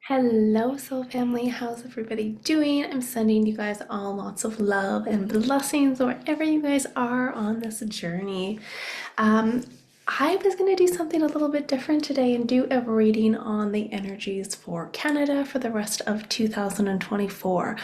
Hello, soul family. How's everybody doing? I'm sending you guys all lots of love and blessings wherever you guys are on this journey. Um, I was going to do something a little bit different today and do a reading on the energies for Canada for the rest of 2024.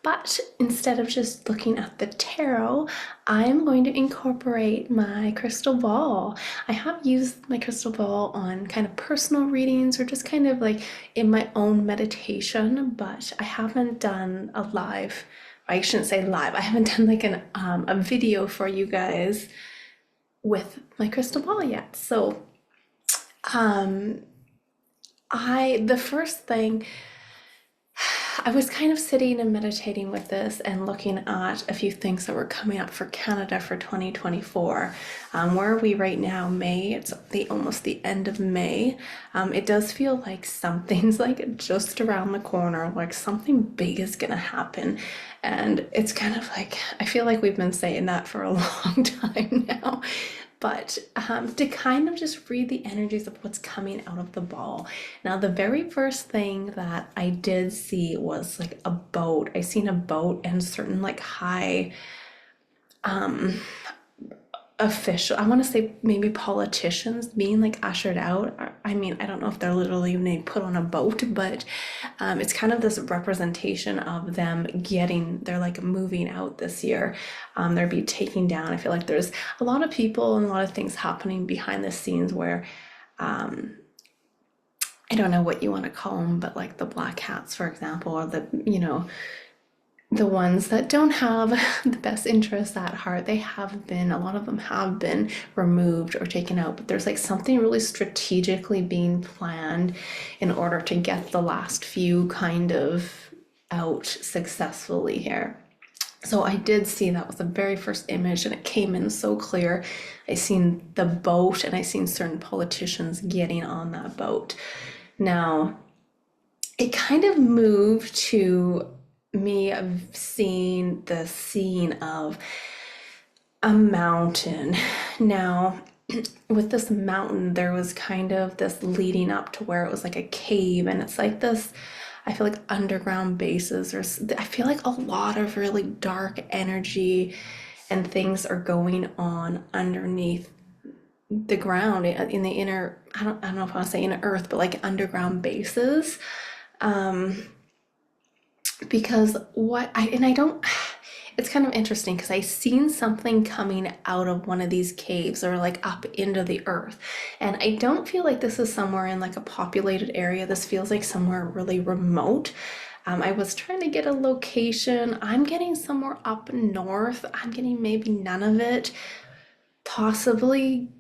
But instead of just looking at the tarot, I'm going to incorporate my crystal ball. I have used my crystal ball on kind of personal readings or just kind of like in my own meditation, but I haven't done a live, I shouldn't say live, I haven't done like a video for you guys with my crystal ball yet. So um the first thing, I was kind of sitting and meditating with this and looking at a few things that were coming up for Canada for 2024. Where are we right now? May. It's almost the end of May. It does feel like something's like just around the corner, like something big is gonna happen. And it's kind of like, I feel like we've been saying that for a long time now. But to kind of just read the energies of what's coming out of the ball. Now, the very first thing that I did see was like a boat. I seen a boat and certain like high official, I want to say maybe politicians being like ushered out. I mean, I don't know if they're literally being put on a boat, but it's kind of this representation of them they're like moving out this year. They'll be taking down. I feel like there's a lot of people and a lot of things happening behind the scenes where I don't know what you want to call them, but like the black hats, for example, or the ones that don't have the best interests at heart, a lot of them have been removed or taken out, but there's like something really strategically being planned in order to get the last few kind of out successfully here. So I did see that was the very first image and it came in so clear. I seen the boat and I seen certain politicians getting on that boat. Now, it kind of moved to me of seeing the scene of a mountain. Now, with this mountain, there was kind of this leading up to where it was like a cave, and it's like this, I feel like underground bases, or I feel like a lot of really dark energy and things are going on underneath the ground in the inner, I don't know if I want to say inner earth, but like underground bases. Because I don't, it's kind of interesting because I seen something coming out of one of these caves or like up into the earth. And I don't feel like this is somewhere in like a populated area. This feels like somewhere really remote. I was trying to get a location. I'm getting somewhere up north. I'm getting maybe none of it. Possibly,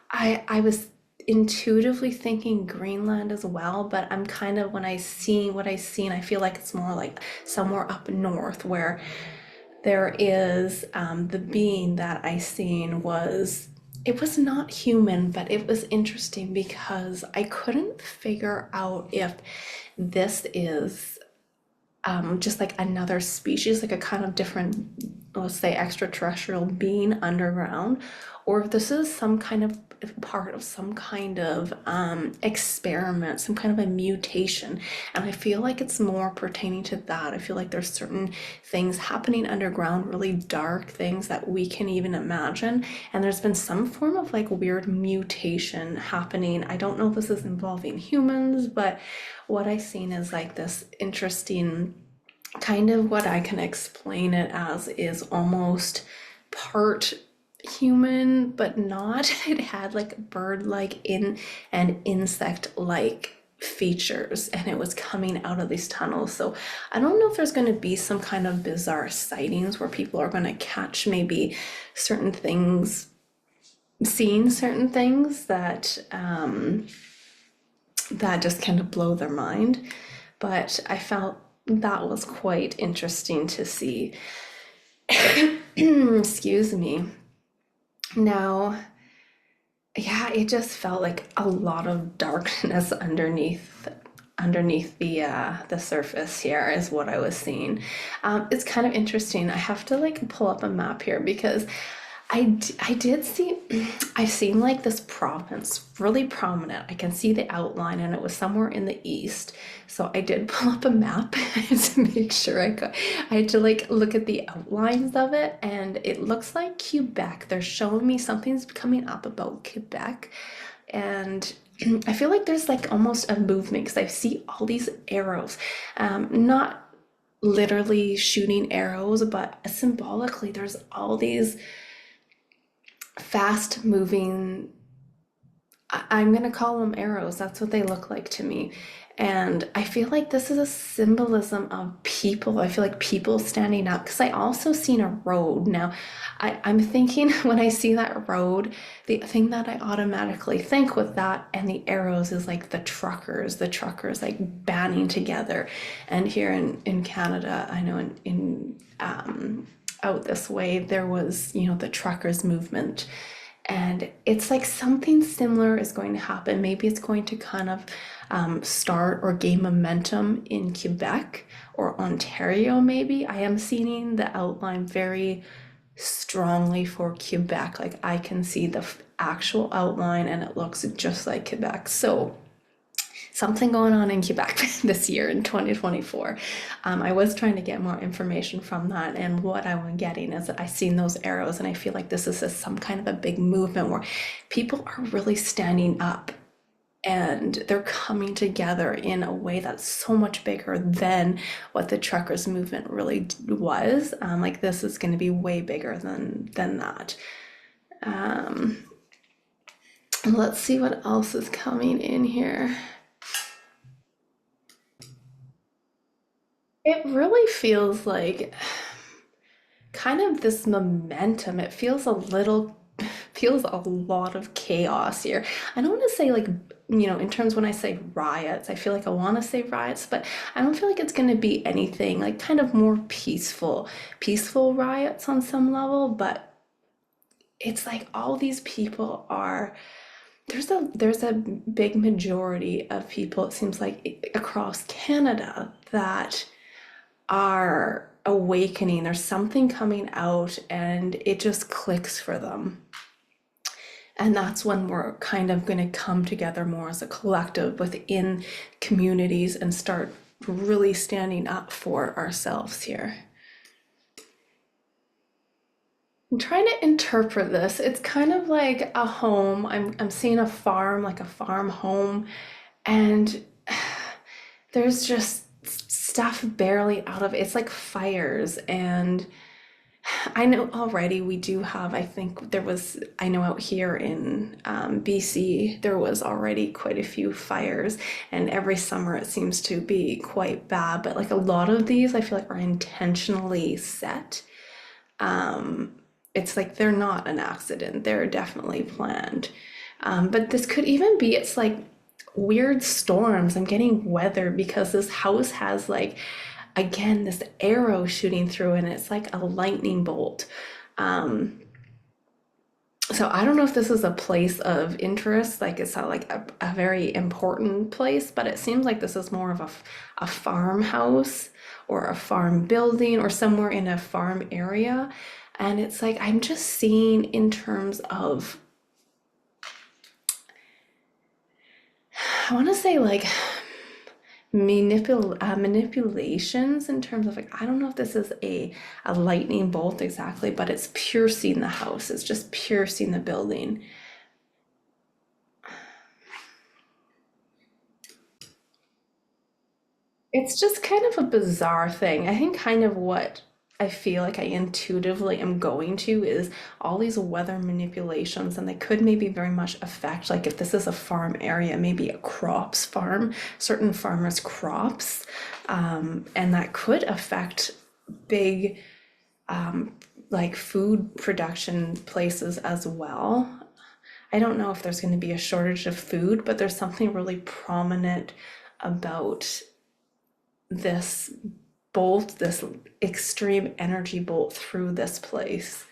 I was intuitively thinking Greenland as well, but I'm kind of, when I see what I seen, I feel like it's more like somewhere up north where there is the being that I seen it was not human, but it was interesting because I couldn't figure out if this is just like another species, like a kind of different, let's say, extraterrestrial being underground, or if this is some kind of part of some kind of experiment, some kind of a mutation. And I feel like it's more pertaining to that. I feel like there's certain things happening underground, really dark things that we can even imagine. And there's been some form of like weird mutation happening. I don't know if this is involving humans, but what I've seen is like this interesting kind of, what I can explain it as is almost part human, but not. It had like bird-like and insect-like features, and it was coming out of these tunnels. So I don't know if there's going to be some kind of bizarre sightings where people are going to catch maybe certain things, seeing certain things that that just kind of blow their mind. But I felt that was quite interesting to see. Excuse me. Now, yeah, it just felt like a lot of darkness underneath the surface here is what I was seeing. It's kind of interesting. I have to like pull up a map here because I did see, I've seen like this province really prominent. I can see the outline and it was somewhere in the east. So I did pull up a map to make sure I could. I had to like look at the outlines of it and it looks like Quebec. They're showing me something's coming up about Quebec. And I feel like there's like almost a movement because I see all these arrows. Not literally shooting arrows, but symbolically, there's all these fast moving, I'm going to call them arrows. That's what they look like to me. And I feel like this is a symbolism of people. I feel like people standing up because I also seen a road. Now, I'm thinking when I see that road, the thing that I automatically think with that and the arrows is like the truckers like banding together. And here in Canada, I know out this way, there was, the truckers movement. And it's like something similar is going to happen. Maybe it's going to kind of start or gain momentum in Quebec or Ontario, maybe. I am seeing the outline very strongly for Quebec. Like I can see the actual outline and it looks just like Quebec. So something going on in Quebec this year in 2024. I was trying to get more information from that, and what I'm getting is that I seen those arrows, and I feel like this is some kind of a big movement where people are really standing up and they're coming together in a way that's so much bigger than what the truckers movement really was. Like this is going to be way bigger than that. Let's see what else is coming in here. It really feels like kind of this momentum. It feels feels a lot of chaos here. I don't want to say like, in terms when I say riots, I feel like I want to say riots, but I don't feel like it's going to be anything like kind of more peaceful riots on some level, but it's like all these people are there's a big majority of people, it seems like across Canada that are awakening. There's something coming out and it just clicks for them. And that's when we're kind of going to come together more as a collective within communities and start really standing up for ourselves here. I'm trying to interpret this. It's kind of like a home. I'm seeing a farm, like a farm home, and there's just stuff barely out of it. It's like fires, and I know already we do have, I think there was, I know out here in BC, there was already quite a few fires, and every summer it seems to be quite bad, but like a lot of these I feel like are intentionally set. It's like they're not an accident, they're definitely planned. But this could even be, it's like weird storms. I'm getting weather because this house has like, again, this arrow shooting through and it's like a lightning bolt. So I don't know if this is a place of interest, like it's not like a very important place, but it seems like this is more of a farmhouse or a farm building or somewhere in a farm area. And it's like, I'm just seeing in terms of, I want to say like manipulations in terms of like, I don't know if this is a lightning bolt exactly, but it's piercing the house. It's just piercing the building. It's just kind of a bizarre thing. I think kind of what I feel like I intuitively am going to is all these weather manipulations, and they could maybe very much affect, like if this is a farm area, maybe a crops farm, certain farmers' crops, and that could affect big like food production places as well. I don't know if there's going to be a shortage of food, but there's something really prominent about this bolt, this extreme energy bolt through this place.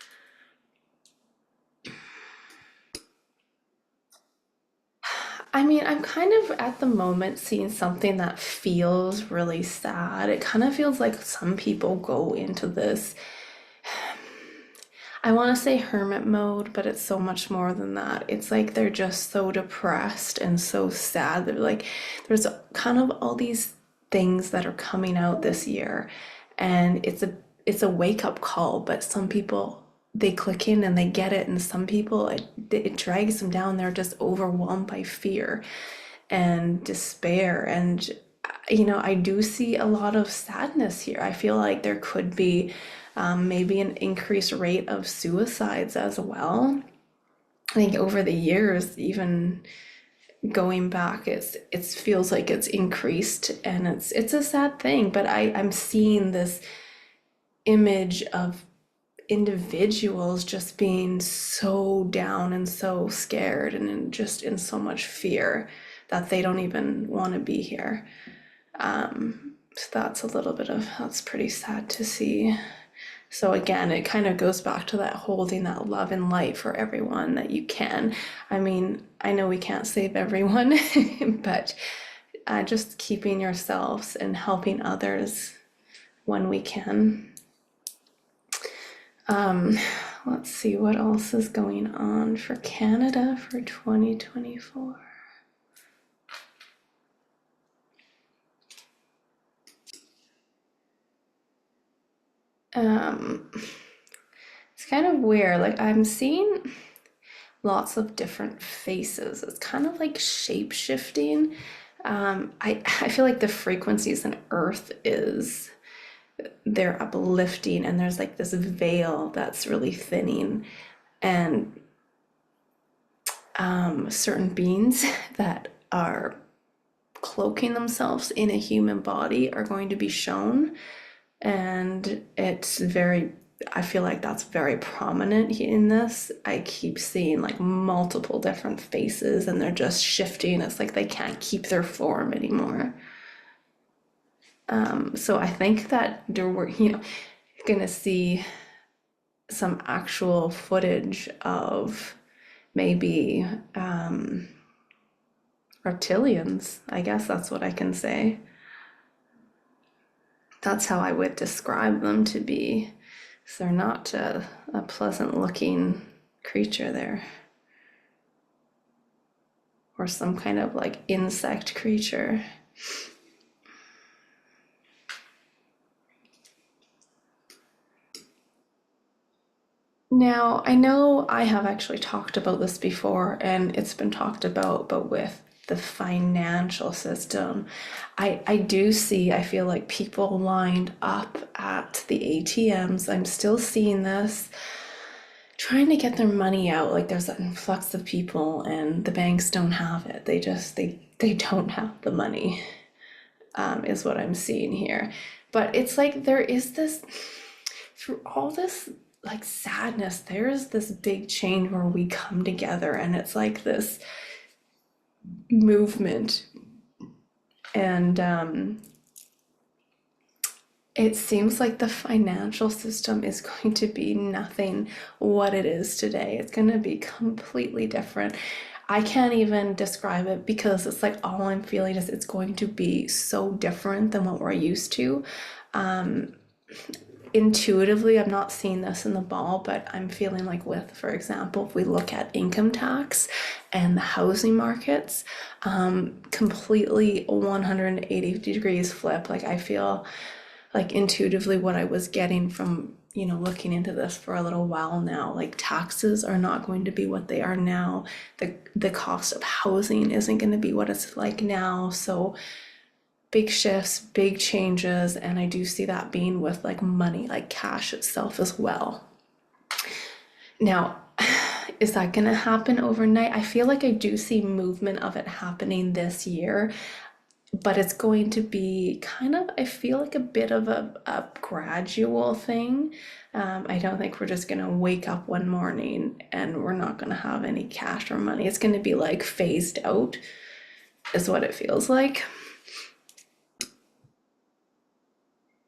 I mean, I'm kind of at the moment seeing something that feels really sad. It kind of feels like some people go into this. I want to say hermit mode, but it's so much more than that. It's like they're just so depressed and so sad. They're like, there's kind of all these things that are coming out this year, and it's a wake up call. But some people, they click in and they get it, and some people it drags them down. They're just overwhelmed by fear and despair, and I do see a lot of sadness here. I feel like there could be maybe an increased rate of suicides as well. I think over the years, even going back, it feels like it's increased, and it's a sad thing. But I'm seeing this image of individuals just being so down and so scared and just in so much fear that they don't even want to be here. So that's pretty sad to see. So again, it kind of goes back to that holding that love and light for everyone that you can. I mean, I know we can't save everyone, but just keeping yourselves and helping others when we can. Let's see what else is going on for Canada for 2024. It's kind of weird. Like I'm seeing lots of different faces. It's kind of like shape shifting. I feel like the frequencies in Earth is they're uplifting, and there's like this veil that's really thinning, and certain beings that are cloaking themselves in a human body are going to be shown, and I feel like that's very prominent in this. I keep seeing like multiple different faces, and they're just shifting. It's like they can't keep their form anymore. So I think that we're, gonna see some actual footage of maybe reptilians. I guess that's what I can say. That's how I would describe them to be. So they're not a pleasant looking creature there. Or some kind of like insect creature. Now, I know I have actually talked about this before, and it's been talked about, but with the financial system, I do see, I feel like people lined up at the ATMs. I'm still seeing this, trying to get their money out. Like there's an influx of people, and the banks don't have it. They don't have the money, is what I'm seeing here. But it's like there is this, through all this like sadness, there is this big change where we come together, and it's like this movement. And it seems like the financial system is going to be nothing what it is today. It's going to be completely different. I can't even describe it, because it's like all I'm feeling is it's going to be so different than what we're used to. Intuitively, I'm not seeing this in the ball, but I'm feeling like with, for example, if we look at income tax and the housing markets, completely 180 degrees flip. Like I feel like intuitively what I was getting from, looking into this for a little while now, like taxes are not going to be what they are now. The cost of housing isn't going to be what it's like now. So big shifts, big changes, and I do see that being with like money, like cash itself as well. Now, is that going to happen overnight? I feel like I do see movement of it happening this year, but it's going to be kind of, I feel like a bit of a gradual thing. I don't think we're just going to wake up one morning and we're not going to have any cash or money. It's going to be like phased out, is what it feels like.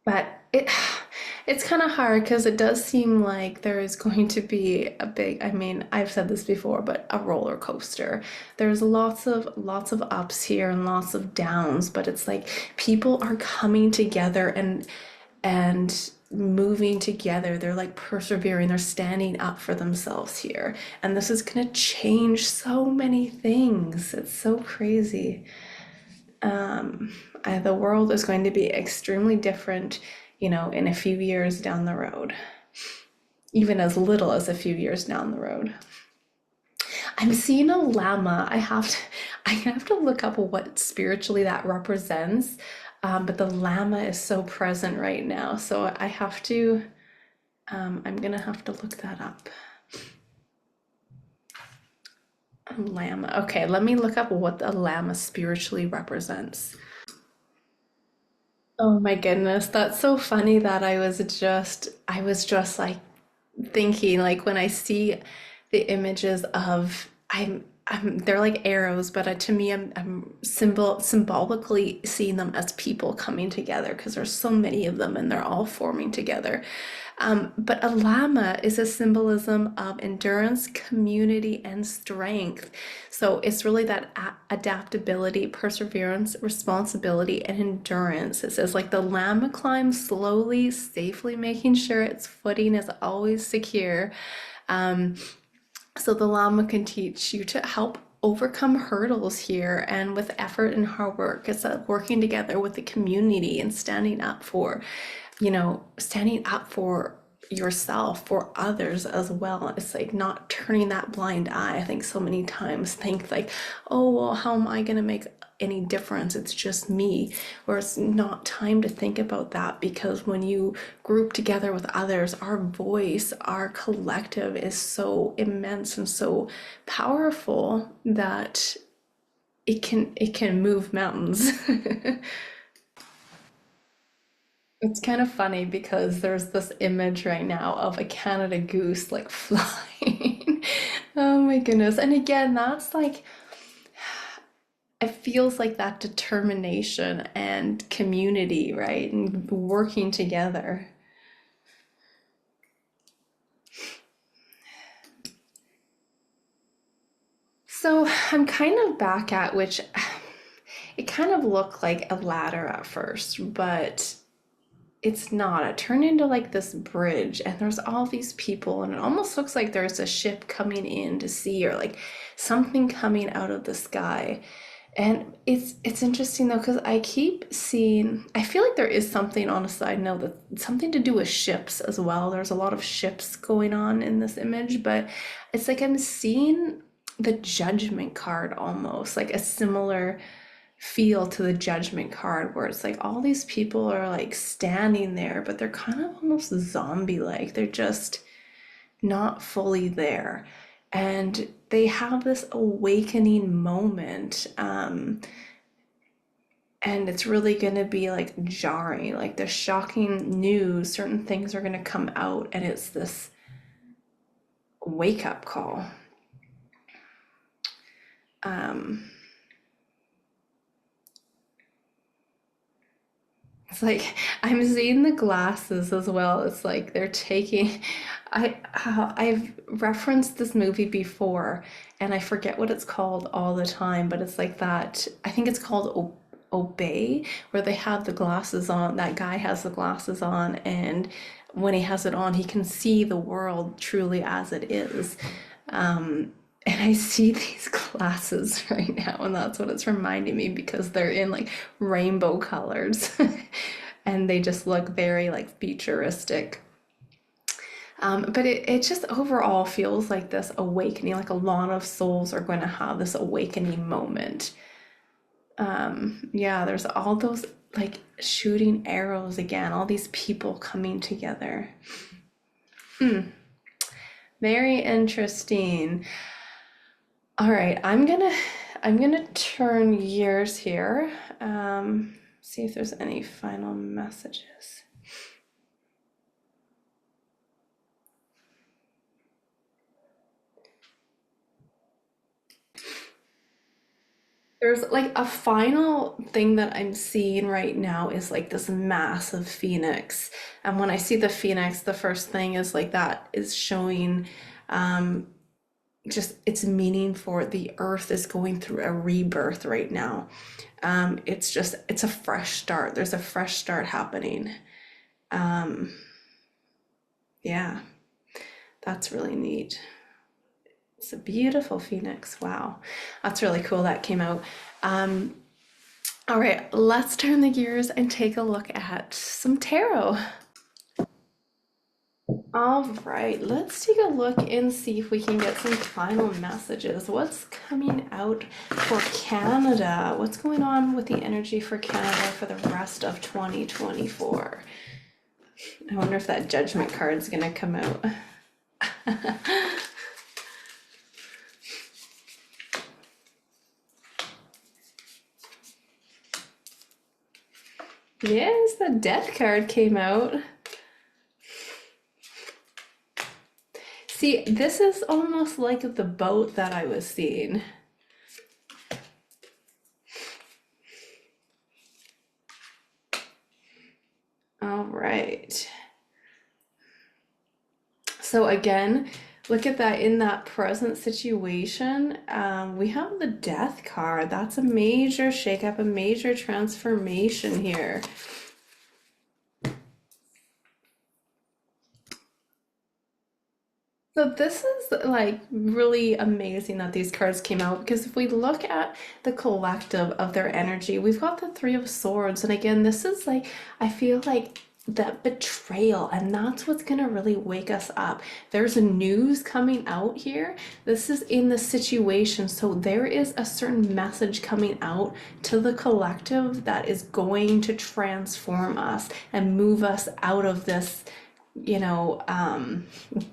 But it's kind of hard, because it does seem like there is going to be a big, I mean, I've said this before, but a roller coaster. There's lots of ups here and lots of downs, but it's like people are coming together, and moving together. They're like persevering. They're standing up for themselves here. And this is going to change so many things. It's so crazy. The world is going to be extremely different, in a few years down the road, even as little as a few years down the road. I'm seeing a llama. I have to look up what spiritually that represents. But the llama is so present right now, so I'm gonna have to look that up. Llama. Okay, let me look up what the llama spiritually represents. Oh my goodness, that's so funny that I was just like thinking, like, when I see the images of they're like arrows, but to me I'm symbolically seeing them as people coming together because there's so many of them and they're all forming together. But a llama is a symbolism of endurance, community, and strength. So it's really that adaptability, perseverance, responsibility, and endurance. It says, like, the llama climbs slowly, safely, making sure its footing is always secure. Um, so the llama can teach you to help overcome hurdles here, and with effort and hard work. It's working together with the community and standing up for yourself, for others as well. It's like not turning that blind eye. I think so many times think like, oh, well, how am I going to make any difference? It's just me. Or it's not time to think about that, because when you group together with others, our voice, our collective is so immense and so powerful that it can move mountains. It's kind of funny because there's this image right now of a Canada goose like flying. Oh my goodness. And again, that's like, it feels like that determination and community, right? And working together. So I'm kind of back at which it kind of looked like a ladder at first, but it's not. It turned into like this bridge, and there's all these people, and it almost looks like there's a ship coming in to sea, or like something coming out of the sky. And it's interesting though, because I keep seeing, I feel like there is something on a side note, that something to do with ships as well. There's a lot of ships going on in this image, but it's like I'm seeing the judgment card, almost like a similar feel to the judgment card, where it's like all these people are like standing there, but they're kind of almost zombie like. They're just not fully there. And they have this awakening moment. And it's really going to be like jarring, like the shocking news. Certain things are going to come out, and it's this wake up call. Um, It's like I'm seeing the glasses as well. It's like they're taking. I've referenced this movie before, and I forget what it's called all the time. But it's like that. I think it's called Obey, where they have the glasses on. That guy has the glasses on, and when he has it on, he can see the world truly as it is. And I see these glasses right now, and that's what it's reminding me, because they're in like rainbow colors and they just look very like futuristic. But it just overall feels like this awakening, like a lot of souls are going to have this awakening moment. Yeah, there's all those like shooting arrows again, all these people coming together. Very interesting. All right, I'm gonna turn gears here. See if there's any final messages. There's like a final thing that I'm seeing right now is like this massive phoenix. And when I see the phoenix, the first thing is like that is showing just its meaning for the earth is going through a rebirth right now. It's a fresh start. There's a fresh start happening. Yeah, that's really neat. It's a beautiful phoenix. Wow. That's really cool that came out. Um, all right, let's turn the gears and take a look at some tarot. All right, let's take a look and see if we can get some final messages. What's coming out for Canada? What's going on with the energy for Canada for the rest of 2024? I wonder if that judgment card's gonna come out. Yes, the death card came out. See, this is almost like the boat that I was seeing. All right. So again, look at that in that present situation. We have the death card. That's a major shakeup, a major transformation here. So this is like really amazing that these cards came out because if we look at the collective of their energy, we've got the Three of Swords. And again, this is like, I feel like that betrayal, and that's what's going to really wake us up. There's a news coming out here. This is in the situation. So there is a certain message coming out to the collective that is going to transform us and move us out of this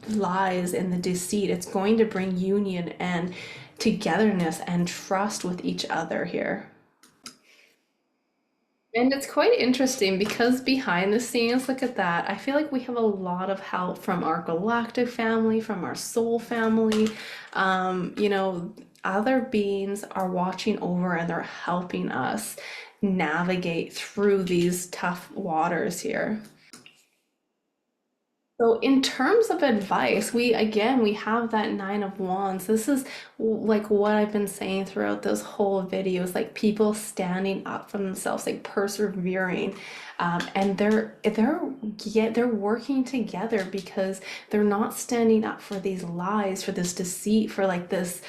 lies and the deceit. It's going to bring union and togetherness and trust with each other here. And it's quite interesting because behind the scenes, look at that. I feel like we have a lot of help from our galactic family, from our soul family. Other beings are watching over and they're helping us navigate through these tough waters here. So in terms of advice, we have that Nine of Wands. This is like what I've been saying throughout this whole video is like people standing up for themselves, like persevering, and they're working together because they're not standing up for these lies, for this deceit, for like this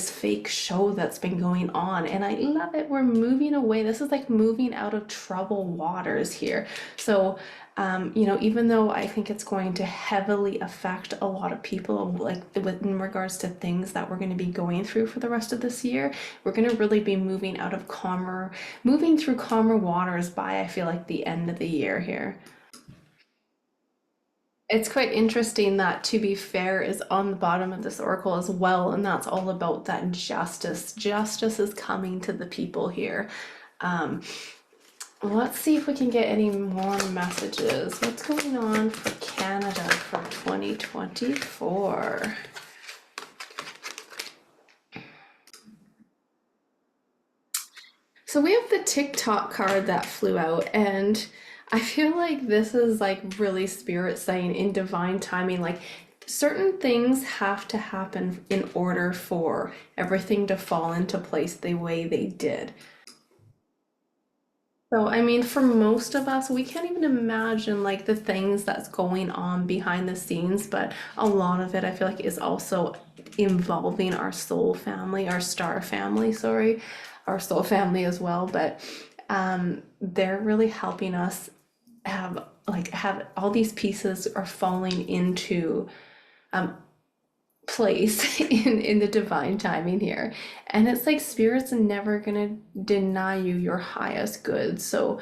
fake show that's been going on. And I love it. We're moving away. This is like moving out of troubled waters here. So even though I think it's going to heavily affect a lot of people, like in regards to things that we're going to be going through for the rest of this year, we're going to really be moving through calmer waters by, I feel like, the end of the year here. It's quite interesting that To Be Fair is on the bottom of this oracle as well, and that's all about that justice. Justice is coming to the people here. Um, let's see if we can get any more messages. What's going on for Canada for 2024? So we have the TikTok card that flew out, and I feel like this is like really spirit saying in divine timing, like certain things have to happen in order for everything to fall into place the way they did. So, I mean, for most of us, we can't even imagine like the things that's going on behind the scenes, but a lot of it I feel like is also involving our soul family, our star family, sorry, our soul family as well. But they're really helping us have all these pieces are falling into place in the divine timing here. And it's like spirit's never gonna deny you your highest good. So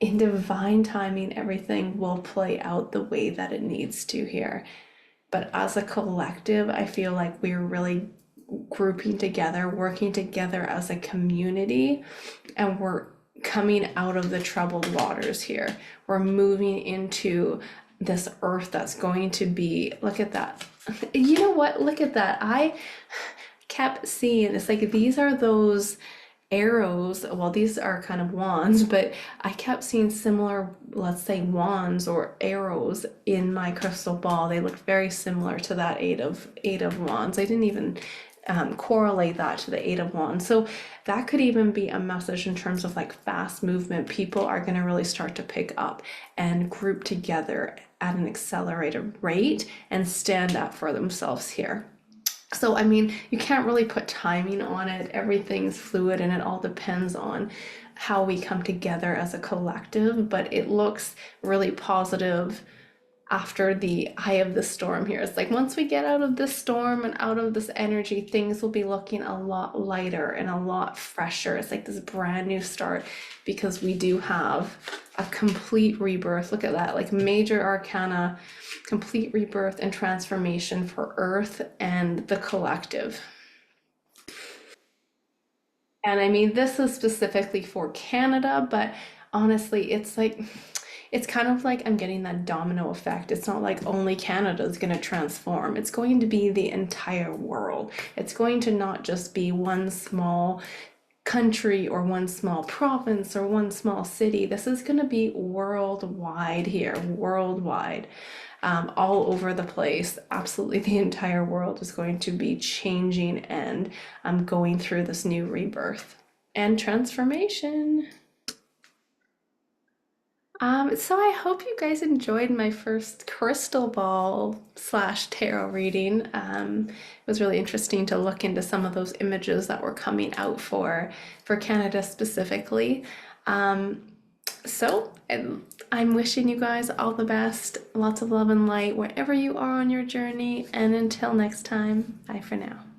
in divine timing, everything will play out the way that it needs to here. But as a collective, I feel like we're really grouping together, working together as a community, and we're coming out of the troubled waters here. We're moving into this earth that's going to be, look at that. You know what? Look at that. I kept seeing it's like these are those arrows. Well, these are kind of wands, but I kept seeing similar, let's say, wands or arrows in my crystal ball. They looked very similar to that eight of wands. I didn't even correlate that to the Eight of Wands. So that could even be a message in terms of like fast movement. People are going to really start to pick up and group together at an accelerated rate and stand up for themselves here. So, I mean, you can't really put timing on it. Everything's fluid and it all depends on how we come together as a collective, but it looks really positive after the eye of the storm here. It's like once we get out of this storm and out of this energy, things will be looking a lot lighter and a lot fresher. It's like this brand new start because we do have a complete rebirth. Look at that, like major arcana, complete rebirth and transformation for Earth and the collective. And I mean, this is specifically for Canada, but honestly, it's like, it's kind of like I'm getting that domino effect. It's not like only Canada is going to transform. It's going to be the entire world. It's going to not just be one small country or one small province or one small city. This is going to be worldwide here, worldwide, all over the place. Absolutely, the entire world is going to be changing and going through this new rebirth and transformation. So I hope you guys enjoyed my first crystal ball slash tarot reading. It was really interesting to look into some of those images that were coming out for Canada specifically. Um, I'm wishing you guys all the best, lots of love and light wherever you are on your journey, and until next time, bye for now.